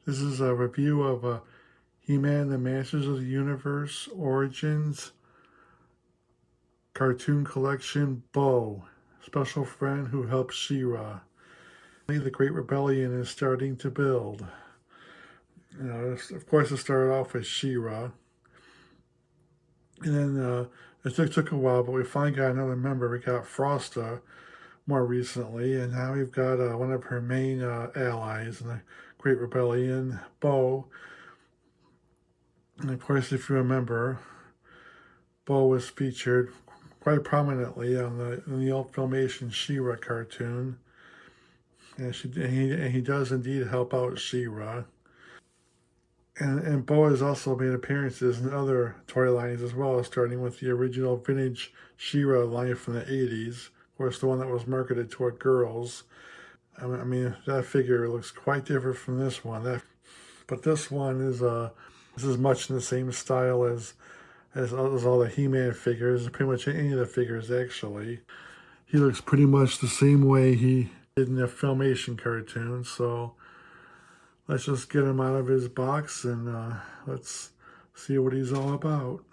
This is a review of He-Man the Masters of the Universe Origins Cartoon Collection Bo, special friend who helps She-Ra. The Great Rebellion is starting to build. Of course, it started off with She-Ra. And then it took a while, but we finally got another member. We got Frosta more recently, and now we've got one of her main allies in the Great Rebellion, Bo. And of course, if you remember, Bo was featured quite prominently in the old Filmation She-Ra cartoon, and he does indeed help out She-Ra. And Bo has also made appearances in other toy lines as well, starting with the original vintage She-Ra line from the 80s, of course, the one that was marketed toward girls. I mean, that figure looks quite different from this one. But this one is much in the same style as all the He-Man figures, pretty much any of the figures actually. He looks pretty much the same way he did in the Filmation cartoon, so let's just get him out of his box and let's see what he's all about.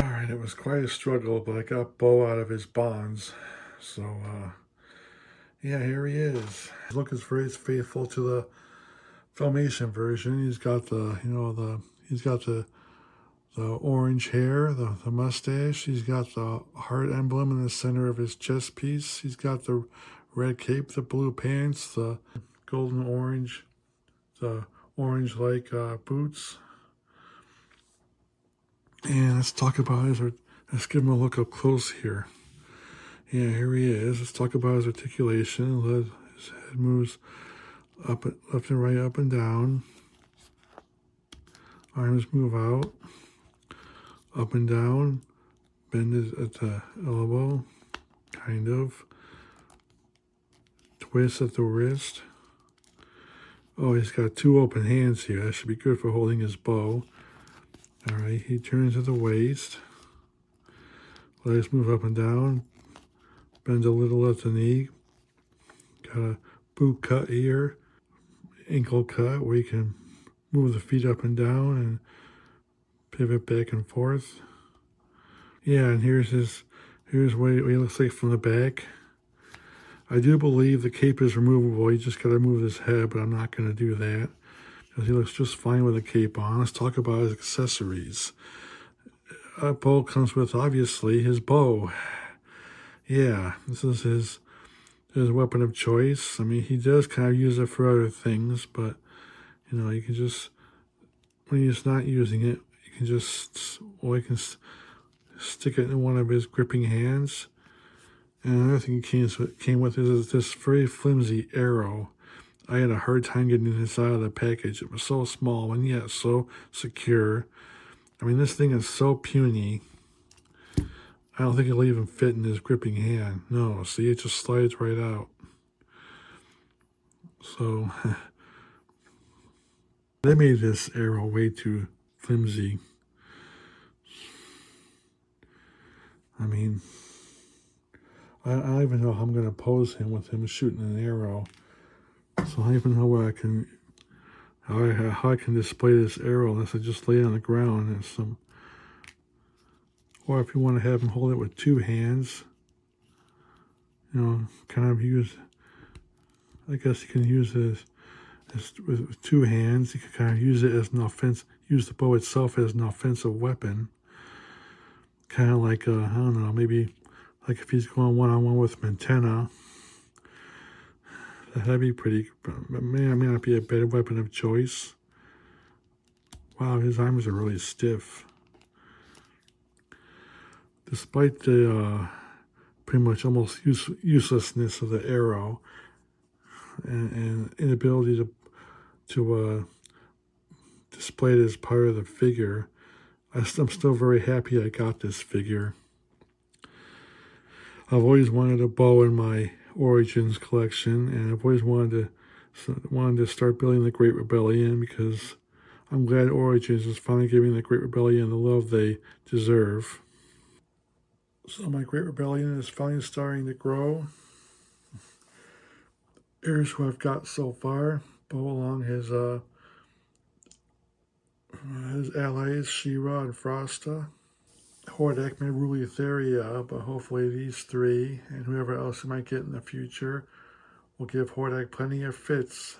Alright, it was quite a struggle, but I got Bo out of his bonds, so yeah, here he is. His look is very faithful to the Filmation version. He's got the orange hair, the mustache. He's got the heart emblem in the center of his chest piece. He's got the red cape, the blue pants, the golden orange, the orange-like boots. And let's talk about let's give him a look up close here. Yeah, here he is. Let's talk about his articulation. His head moves up, left and right, up and down. Arms move out, up and down. Bend at the elbow, kind of. Twist at the wrist. Oh, he's got two open hands here. That should be good for holding his bow. All right, he turns at the waist. Legs move up and down. Bend a little at the knee. Got a boot cut here. Ankle cut where you can move the feet up and down and pivot back and forth. Yeah, and here's what he looks like from the back. I do believe the cape is removable. You just got to move his head, but I'm not going to do that because he looks just fine with a cape on. Let's talk about his accessories. Bo comes with, obviously, his bow. Yeah, this is his weapon of choice. I mean, he does kind of use it for other things, but, you can just, when he's not using it, you can just, he can stick it in one of his gripping hands. And another thing he came with is this very flimsy arrow. I had a hard time getting this out of the package. It was so small and yet so secure. I mean, this thing is so puny. I don't think it'll even fit in his gripping hand. No, see, it just slides right out. So, they made this arrow way too flimsy. I mean, I don't even know how I'm going to pose him with him shooting an arrow. So I don't even know where how I can display this arrow unless I just lay it on the ground and or if you want to have him hold it with two hands, kind of I guess you can use it with two hands. You can kind of use it as use the bow itself as an offensive weapon. Kind of like, I don't know, maybe like if he's going one-on-one with Mantenna. That'd be pretty, may not be a better weapon of choice. Wow, his arms are really stiff. Despite the pretty much almost uselessness of the arrow and inability to display it as part of the figure, I'm still very happy I got this figure. I've always wanted a bow in my Origins collection, and I've always wanted to start building the Great Rebellion because I'm glad Origins is finally giving the Great Rebellion the love they deserve. So my Great Rebellion is finally starting to grow. Here's who I've got so far. Bo along his allies, She-Ra and Frosta. Hordak may rule Etheria, but hopefully these three and whoever else he might get in the future will give Hordak plenty of fits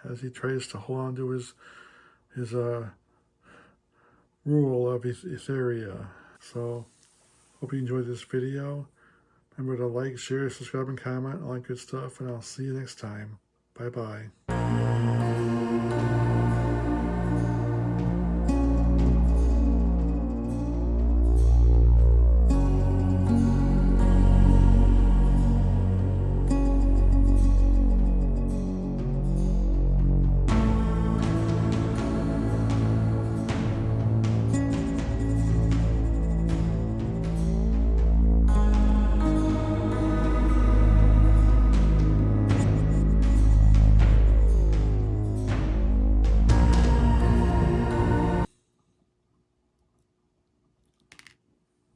as he tries to hold on to his rule of Etheria. So, hope you enjoyed this video. Remember to like, share, subscribe, and comment, all that good stuff, and I'll see you next time. Bye-bye.